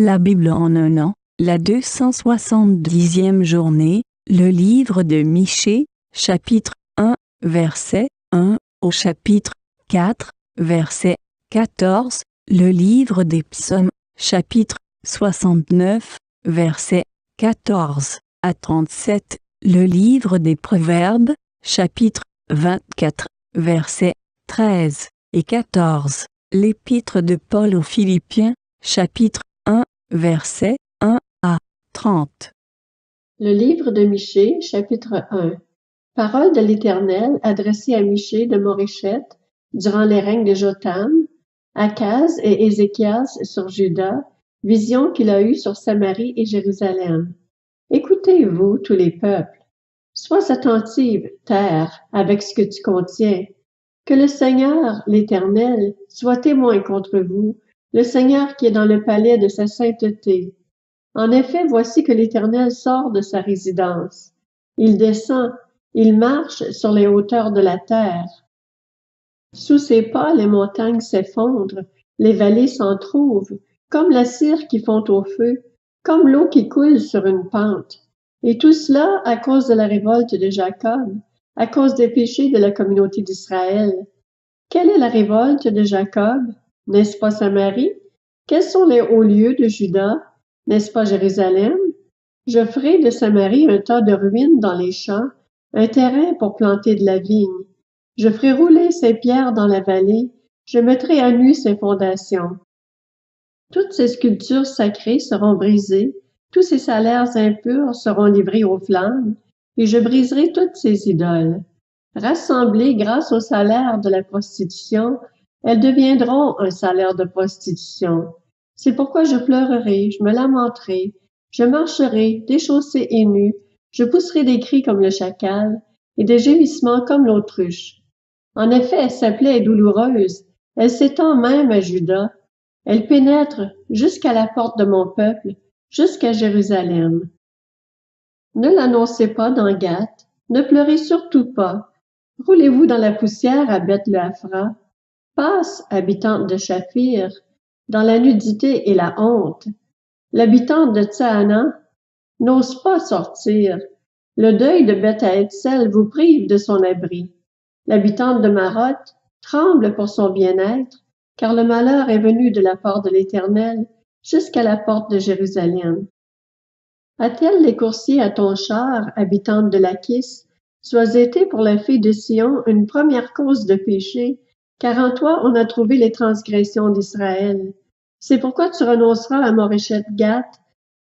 La Bible en un an, la 270e journée, le livre de Michée, chapitre 1, verset 1 au chapitre 4, verset 14, le livre des psaumes, chapitre 69, verset 14 à 37, le livre des proverbes, chapitre 24, versets 13 et 14, l'épître de Paul aux Philippiens, chapitre 1, versets 1 à 30. Le livre de Michée, chapitre 1. Parole de l'Éternel adressée à Michée de Morécheth durant les règnes de Jotham, Akaz et Ézéchias sur Juda, vision qu'il a eue sur Samarie et Jérusalem. Écoutez, vous, tous les peuples. Sois attentive, terre, avec ce que tu contiens. Que le Seigneur, l'Éternel, soit témoin contre vous, le Seigneur qui est dans le palais de sa sainteté. En effet, voici que l'Éternel sort de sa résidence. Il descend, il marche sur les hauteurs de la terre. Sous ses pas, les montagnes s'effondrent, les vallées s'entrouvent, comme la cire qui fond au feu, comme l'eau qui coule sur une pente. Et tout cela à cause de la révolte de Jacob, à cause des péchés de la communauté d'Israël. Quelle est la révolte de Jacob? N'est-ce pas Samarie? Quels sont les hauts lieux de Juda? N'est-ce pas Jérusalem? Je ferai de Samarie un tas de ruines dans les champs, un terrain pour planter de la vigne. Je ferai rouler ses pierres dans la vallée, je mettrai à nu ses fondations. Toutes ces sculptures sacrées seront brisées, tous ces salaires impurs seront livrés aux flammes, et je briserai toutes ces idoles. Rassemblées grâce au salaire de la prostitution, elles deviendront un salaire de prostitution. C'est pourquoi je pleurerai, je me lamenterai, je marcherai, déchaussée et nue, je pousserai des cris comme le chacal, et des gémissements comme l'autruche. En effet, sa plaie est douloureuse, elle s'étend même à Juda, elle pénètre jusqu'à la porte de mon peuple, jusqu'à Jérusalem. Ne l'annoncez pas dans Gath, ne pleurez surtout pas. Roulez-vous dans la poussière à Beth-le-Aphra. Passe, habitante de Shaphir, dans la nudité et la honte. L'habitante de Tsaana n'ose pas sortir. Le deuil de Beth-Haëtsel vous prive de son abri. L'habitante de Maroth tremble pour son bien-être, car le malheur est venu de la part de l'Éternel jusqu'à la porte de Jérusalem. A-t-elle les coursiers à ton char, habitante de Lachis? Sois été pour la fille de Sion une première cause de péché, car en toi on a trouvé les transgressions d'Israël. C'est pourquoi tu renonceras à Morécheth-Gath.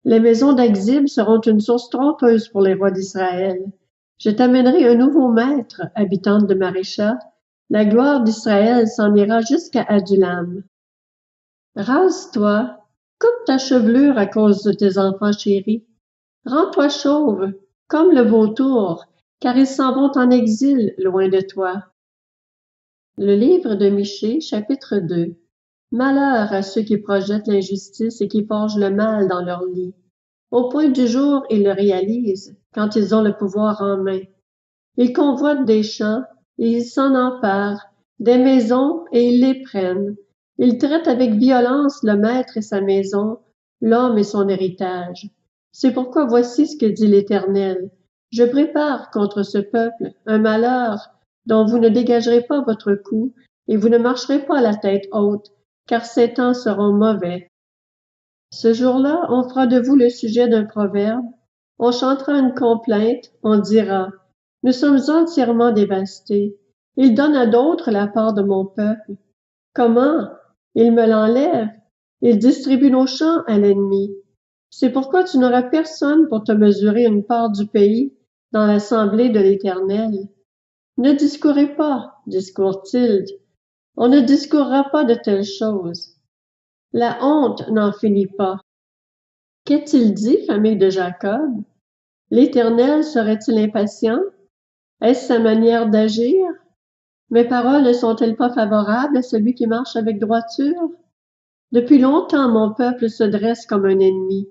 Les maisons d'Axib seront une source trompeuse pour les rois d'Israël. Je t'amènerai un nouveau maître, habitante de Marécha. La gloire d'Israël s'en ira jusqu'à Adulam. Rase-toi, coupe ta chevelure à cause de tes enfants chéris. Rends-toi chauve, comme le vautour, car ils s'en vont en exil loin de toi. Le livre de Michée, chapitre 2. Malheur à ceux qui projettent l'injustice et qui forgent le mal dans leur lit. Au point du jour, ils le réalisent, quand ils ont le pouvoir en main. Ils convoitent des champs, et ils s'en emparent, des maisons, et ils les prennent. Ils traitent avec violence le maître et sa maison, l'homme et son héritage. C'est pourquoi voici ce que dit l'Éternel. Je prépare contre ce peuple un malheur dont vous ne dégagerez pas votre cou, et vous ne marcherez pas la tête haute, car ces temps seront mauvais. Ce jour-là, on fera de vous le sujet d'un proverbe, on chantera une complainte, on dira « Nous sommes entièrement dévastés. Il donne à d'autres la part de mon peuple. Comment? Il me l'enlève. Il distribue nos champs à l'ennemi. C'est pourquoi tu n'auras personne pour te mesurer une part du pays dans l'assemblée de l'Éternel. Ne discourez pas, discourt-il. On ne discourra pas de telles choses. La honte n'en finit pas. Qu'est-il dit, famille de Jacob? L'Éternel serait-il impatient? Est-ce sa manière d'agir? Mes paroles ne sont-elles pas favorables à celui qui marche avec droiture? Depuis longtemps, mon peuple se dresse comme un ennemi.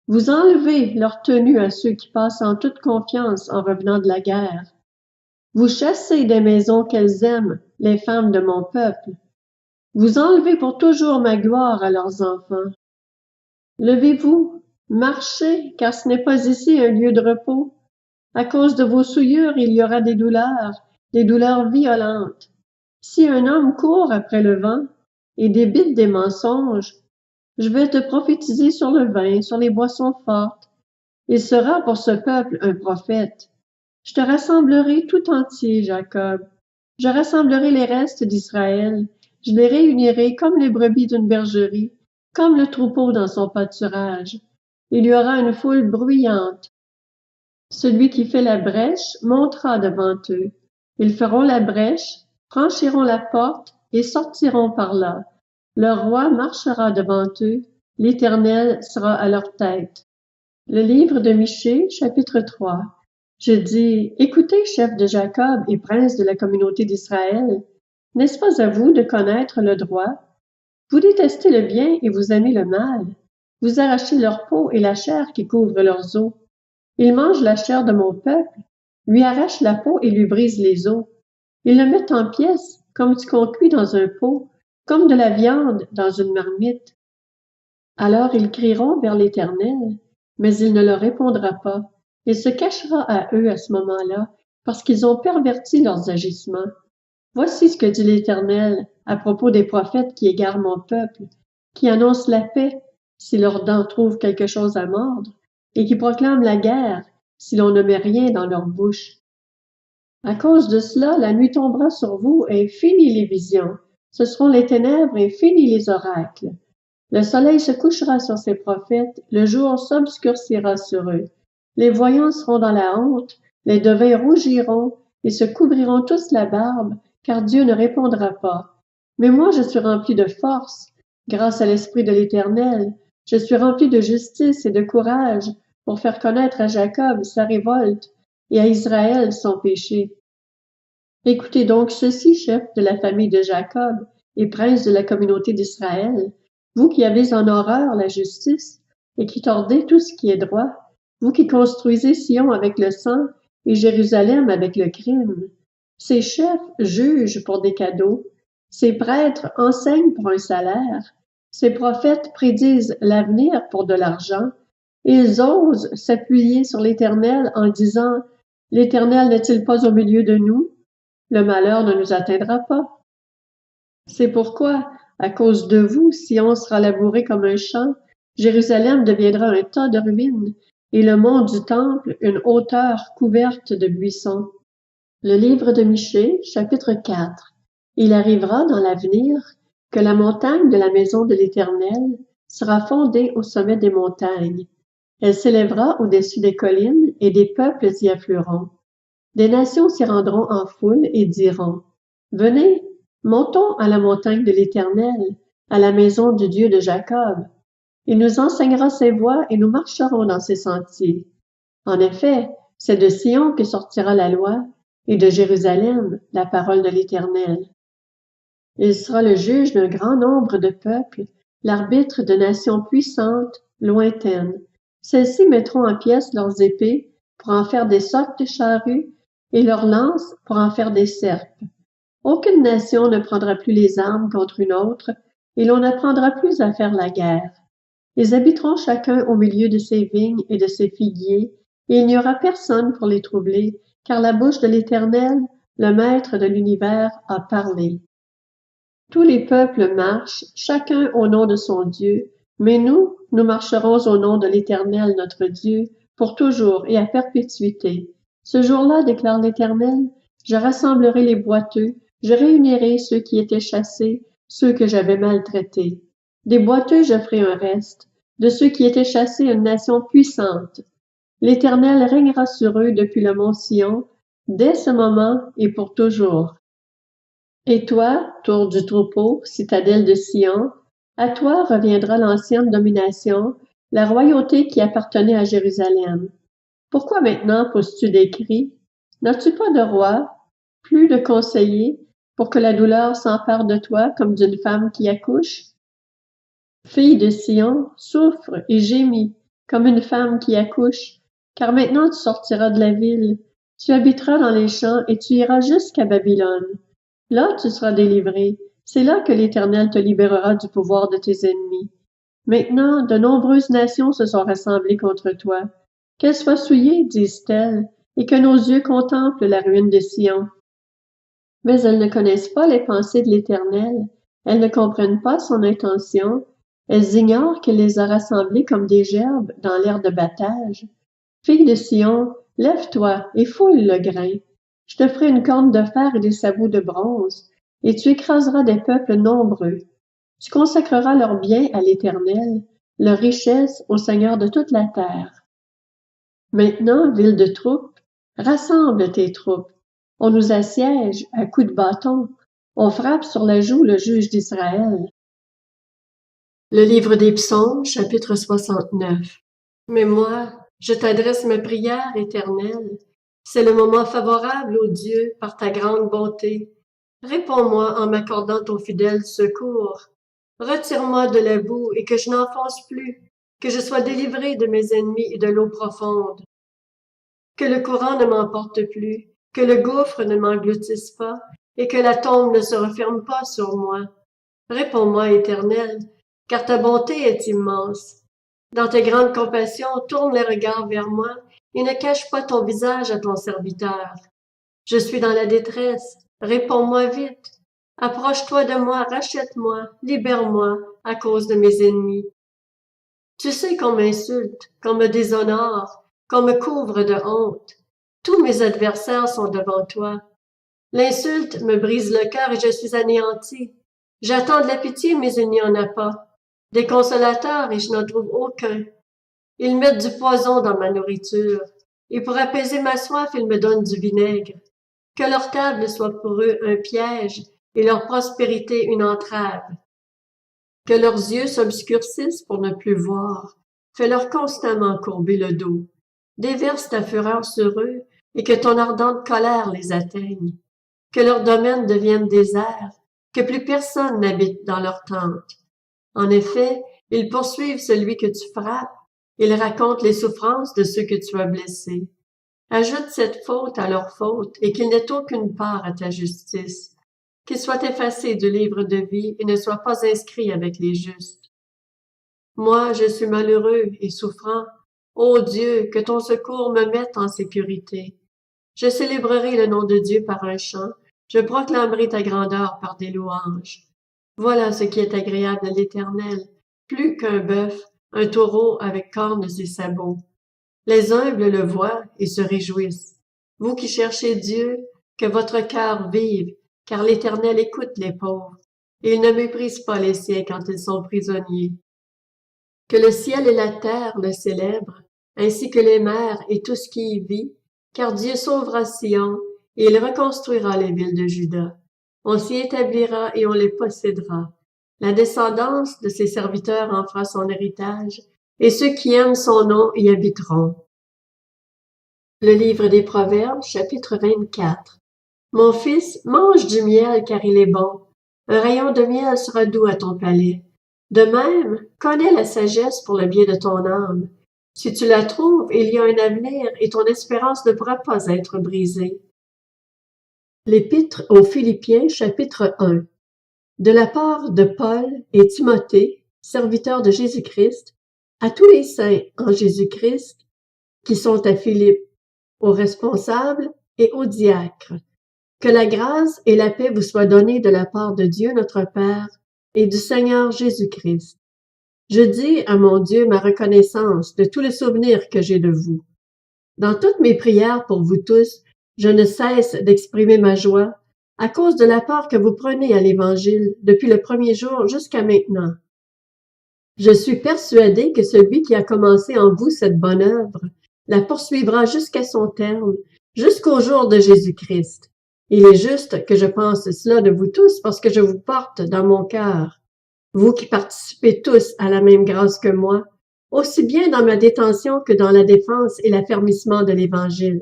Vous enlevez leur tenue à ceux qui passent en toute confiance en revenant de la guerre. Vous chassez des maisons qu'elles aiment, les femmes de mon peuple. Vous enlevez pour toujours ma gloire à leurs enfants. Levez-vous, marchez, car ce n'est pas ici un lieu de repos. À cause de vos souillures, il y aura des douleurs violentes. Si un homme court après le vent et débite des mensonges, je vais te prophétiser sur le vin, sur les boissons fortes. Il sera pour ce peuple un prophète. Je te rassemblerai tout entier, Jacob. Je rassemblerai les restes d'Israël. Je les réunirai comme les brebis d'une bergerie, comme le troupeau dans son pâturage. Il y aura une foule bruyante. Celui qui fait la brèche montera devant eux. Ils feront la brèche, franchiront la porte et sortiront par là. Leur roi marchera devant eux. L'Éternel sera à leur tête. Le livre de Michée, chapitre 3. Je dis, écoutez, chef de Jacob et prince de la communauté d'Israël, n'est-ce pas à vous de connaître le droit? Vous détestez le bien et vous aimez le mal. Vous arrachez leur peau et la chair qui couvre leurs os. Ils mangent la chair de mon peuple, lui arrachent la peau et lui brisent les os. Ils le mettent en pièces, comme ce qu'on cuit dans un pot, comme de la viande dans une marmite. Alors ils crieront vers l'Éternel, mais il ne leur répondra pas. Il se cachera à eux à ce moment-là, parce qu'ils ont perverti leurs agissements. Voici ce que dit l'Éternel à propos des prophètes qui égarent mon peuple, qui annoncent la paix si leurs dents trouvent quelque chose à mordre, et qui proclament la guerre si l'on ne met rien dans leur bouche. À cause de cela, la nuit tombera sur vous et fini les visions. Ce seront les ténèbres et fini les oracles. Le soleil se couchera sur ses prophètes, le jour s'obscurcira sur eux. Les voyants seront dans la honte, les devins rougiront et se couvriront tous la barbe, car Dieu ne répondra pas. Mais moi je suis rempli de force, grâce à l'Esprit de l'Éternel. Je suis rempli de justice et de courage pour faire connaître à Jacob sa révolte et à Israël son péché. Écoutez donc ceci, chefs de la famille de Jacob et princes de la communauté d'Israël, vous qui avez en horreur la justice et qui tordez tout ce qui est droit, vous qui construisez Sion avec le sang et Jérusalem avec le crime. Ces chefs jugent pour des cadeaux, ces prêtres enseignent pour un salaire, ces prophètes prédisent l'avenir pour de l'argent. Ils osent s'appuyer sur l'Éternel en disant « L'Éternel n'est-il pas au milieu de nous? Le malheur ne nous atteindra pas. » C'est pourquoi, à cause de vous, Sion sera labouré comme un champ, Jérusalem deviendra un tas de ruines, et le mont du Temple une hauteur couverte de buissons. Le livre de Michée, chapitre 4. Il arrivera dans l'avenir que la montagne de la maison de l'Éternel sera fondée au sommet des montagnes. Elle s'élèvera au-dessus des collines, et des peuples y afflueront. Des nations s'y rendront en foule et diront, « Venez, montons à la montagne de l'Éternel, à la maison du Dieu de Jacob. Il nous enseignera ses voies et nous marcherons dans ses sentiers. En effet, c'est de Sion que sortira la loi, et de Jérusalem la parole de l'Éternel. Il sera le juge d'un grand nombre de peuples, l'arbitre de nations puissantes, lointaines. Celles-ci mettront en pièces leurs épées pour en faire des socs de charrues et leurs lances pour en faire des serpes. Aucune nation ne prendra plus les armes contre une autre, et l'on n'apprendra plus à faire la guerre. Ils habiteront chacun au milieu de ses vignes et de ses figuiers, et il n'y aura personne pour les troubler, car la bouche de l'Éternel, le Maître de l'univers, a parlé. Tous les peuples marchent, chacun au nom de son Dieu, mais nous marcherons au nom de l'Éternel notre Dieu, pour toujours et à perpétuité. Ce jour-là, déclare l'Éternel, je rassemblerai les boiteux, je réunirai ceux qui étaient chassés, ceux que j'avais maltraités. Des boiteux je ferai un reste, de ceux qui étaient chassés une nation puissante. L'Éternel régnera sur eux depuis le mont Sion, dès ce moment et pour toujours. Et toi, tour du troupeau, citadelle de Sion, à toi reviendra l'ancienne domination, la royauté qui appartenait à Jérusalem. Pourquoi maintenant pousses-tu des cris? N'as-tu pas de roi, plus de conseillers, pour que la douleur s'empare de toi comme d'une femme qui accouche? Fille de Sion, souffre et gémis, comme une femme qui accouche, car maintenant tu sortiras de la ville, tu habiteras dans les champs et tu iras jusqu'à Babylone. Là tu seras délivré, c'est là que l'Éternel te libérera du pouvoir de tes ennemis. Maintenant, de nombreuses nations se sont rassemblées contre toi. Qu'elles soient souillées, disent-elles, et que nos yeux contemplent la ruine de Sion. Mais elles ne connaissent pas les pensées de l'Éternel, elles ne comprennent pas son intention, elles ignorent qu'il les a rassemblées comme des gerbes dans l'air de battage. Fille de Sion, lève-toi et fouille le grain. Je te ferai une corne de fer et des sabots de bronze, et tu écraseras des peuples nombreux. Tu consacreras leurs biens à l'Éternel, leurs richesses au Seigneur de toute la terre. Maintenant, ville de troupes, rassemble tes troupes. On nous assiège à coups de bâton. On frappe sur la joue le juge d'Israël. Le livre des Psaumes, chapitre 69. Mais moi, je t'adresse ma prière éternelle. C'est le moment favorable, ô Dieu, par ta grande bonté. Réponds-moi en m'accordant ton fidèle secours. Retire-moi de la boue et que je n'enfonce plus, que je sois délivré de mes ennemis et de l'eau profonde. Que le courant ne m'emporte plus, que le gouffre ne m'engloutisse pas, et que la tombe ne se referme pas sur moi. Réponds-moi, Éternel, car ta bonté est immense. Dans tes grandes compassions, tourne les regards vers moi et ne cache pas ton visage à ton serviteur. Je suis dans la détresse, réponds-moi vite. Approche-toi de moi, rachète-moi, libère-moi à cause de mes ennemis. Tu sais qu'on m'insulte, qu'on me déshonore, qu'on me couvre de honte. Tous mes adversaires sont devant toi. L'insulte me brise le cœur et je suis anéanti. J'attends de la pitié, mais il n'y en a pas. Des consolateurs et je n'en trouve aucun. Ils mettent du poison dans ma nourriture, et pour apaiser ma soif, ils me donnent du vinaigre. Que leur table soit pour eux un piège, et leur prospérité une entrave. Que leurs yeux s'obscurcissent pour ne plus voir. Fais-leur constamment courber le dos. Déverse ta fureur sur eux, et que ton ardente colère les atteigne. Que leurs domaines deviennent déserts, que plus personne n'habite dans leurs tentes. En effet, ils poursuivent celui que tu frappes, ils racontent les souffrances de ceux que tu as blessés. Ajoute cette faute à leur faute et qu'ils n'aient aucune part à ta justice. Qu'ils soient effacés du livre de vie et ne soient pas inscrits avec les justes. Moi, je suis malheureux et souffrant. Ô Dieu, que ton secours me mette en sécurité. Je célébrerai le nom de Dieu par un chant. Je proclamerai ta grandeur par des louanges. Voilà ce qui est agréable à l'Éternel, plus qu'un bœuf, un taureau avec cornes et sabots. Les humbles le voient et se réjouissent. Vous qui cherchez Dieu, que votre cœur vive, car l'Éternel écoute les pauvres, et il ne méprise pas les siens quand ils sont prisonniers. Que le ciel et la terre le célèbrent, ainsi que les mers et tout ce qui y vit, car Dieu sauvera Sion, et il reconstruira les villes de Juda. On s'y établira et on les possédera. La descendance de ses serviteurs en fera son héritage, et ceux qui aiment son nom y habiteront. Le livre des Proverbes, chapitre 24. Mon fils, mange du miel car il est bon. Un rayon de miel sera doux à ton palais. De même, connais la sagesse pour le bien de ton âme. Si tu la trouves, il y a un avenir et ton espérance ne pourra pas être brisée. L'Épître aux Philippiens, chapitre 1. De la part de Paul et Timothée, serviteurs de Jésus-Christ, à tous les saints en Jésus-Christ qui sont à Philippe, aux responsables et aux diacres. Que la grâce et la paix vous soient données de la part de Dieu notre Père et du Seigneur Jésus-Christ. Je dis à mon Dieu ma reconnaissance de tout le souvenir que j'ai de vous. Dans toutes mes prières pour vous tous, je ne cesse d'exprimer ma joie à cause de la part que vous prenez à l'Évangile depuis le premier jour jusqu'à maintenant. Je suis persuadé que celui qui a commencé en vous cette bonne œuvre la poursuivra jusqu'à son terme, jusqu'au jour de Jésus-Christ. Il est juste que je pense cela de vous tous parce que je vous porte dans mon cœur. Vous qui participez tous à la même grâce que moi, aussi bien dans ma détention que dans la défense et l'affermissement de l'Évangile.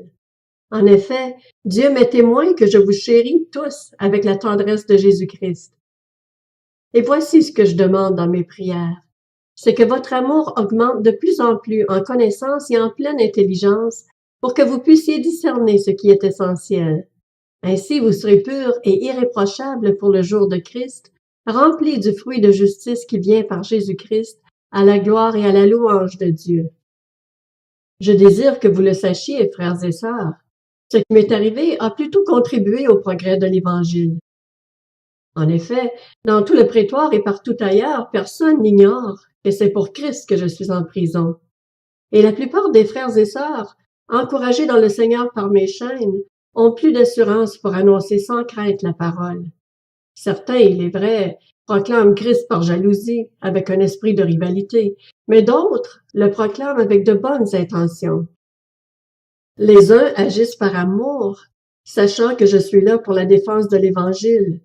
En effet, Dieu m'est témoin que je vous chéris tous avec la tendresse de Jésus-Christ. Et voici ce que je demande dans mes prières. C'est que votre amour augmente de plus en plus en connaissance et en pleine intelligence pour que vous puissiez discerner ce qui est essentiel. Ainsi, vous serez purs et irréprochables pour le jour de Christ, remplis du fruit de justice qui vient par Jésus-Christ, à la gloire et à la louange de Dieu. Je désire que vous le sachiez, frères et sœurs. Ce qui m'est arrivé a plutôt contribué au progrès de l'Évangile. En effet, dans tout le prétoire et partout ailleurs, personne n'ignore que c'est pour Christ que je suis en prison. Et la plupart des frères et sœurs, encouragés dans le Seigneur par mes chaînes, ont plus d'assurance pour annoncer sans crainte la parole. Certains, il est vrai, proclament Christ par jalousie, avec un esprit de rivalité, mais d'autres le proclament avec de bonnes intentions. Les uns agissent par amour, sachant que je suis là pour la défense de l'Évangile.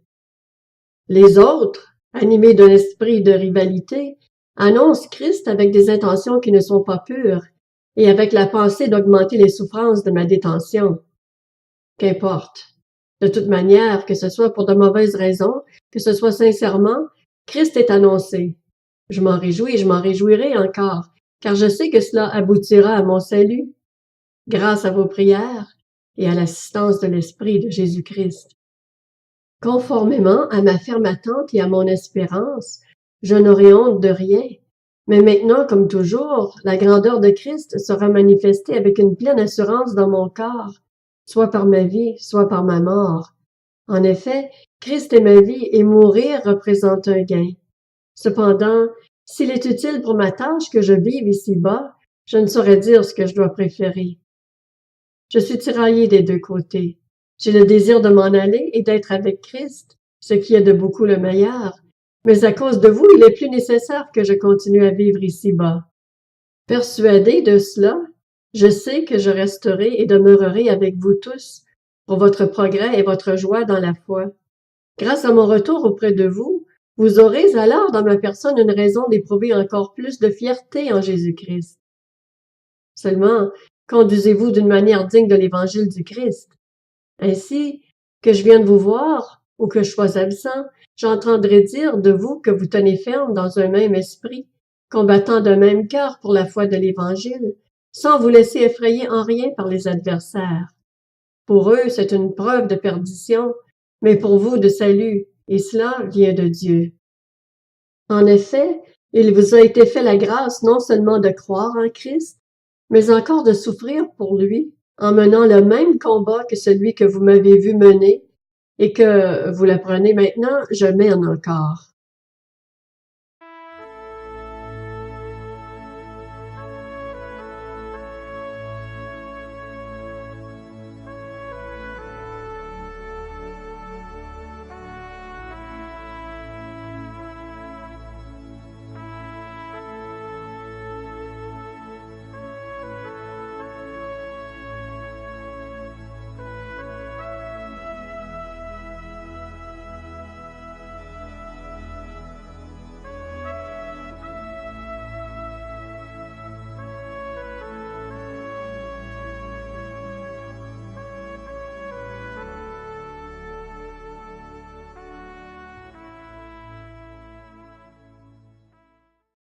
Les autres, animés d'un esprit de rivalité, annoncent Christ avec des intentions qui ne sont pas pures et avec la pensée d'augmenter les souffrances de ma détention. Qu'importe. De toute manière, que ce soit pour de mauvaises raisons, que ce soit sincèrement, Christ est annoncé. Je m'en réjouis et je m'en réjouirai encore, car je sais que cela aboutira à mon salut, grâce à vos prières et à l'assistance de l'Esprit de Jésus-Christ. Conformément à ma ferme attente et à mon espérance, je n'aurai honte de rien. Mais maintenant, comme toujours, la grandeur de Christ sera manifestée avec une pleine assurance dans mon corps, soit par ma vie, soit par ma mort. En effet, Christ est ma vie et mourir représente un gain. Cependant, s'il est utile pour ma tâche que je vive ici-bas, je ne saurais dire ce que je dois préférer. Je suis tiraillée des deux côtés. J'ai le désir de m'en aller et d'être avec Christ, ce qui est de beaucoup le meilleur, mais à cause de vous, il est plus nécessaire que je continue à vivre ici-bas. Persuadé de cela, je sais que je resterai et demeurerai avec vous tous pour votre progrès et votre joie dans la foi. Grâce à mon retour auprès de vous, vous aurez alors dans ma personne une raison d'éprouver encore plus de fierté en Jésus-Christ. Seulement, conduisez-vous d'une manière digne de l'Évangile du Christ. Ainsi, que je vienne vous voir ou que je sois absent, j'entendrai dire de vous que vous tenez ferme dans un même esprit, combattant d'un même cœur pour la foi de l'Évangile, sans vous laisser effrayer en rien par les adversaires. Pour eux, c'est une preuve de perdition, mais pour vous de salut, et cela vient de Dieu. En effet, il vous a été fait la grâce non seulement de croire en Christ, mais encore de souffrir pour lui, en menant le même combat que celui que vous m'avez vu mener et que, vous l'apprenez maintenant, je mène encore.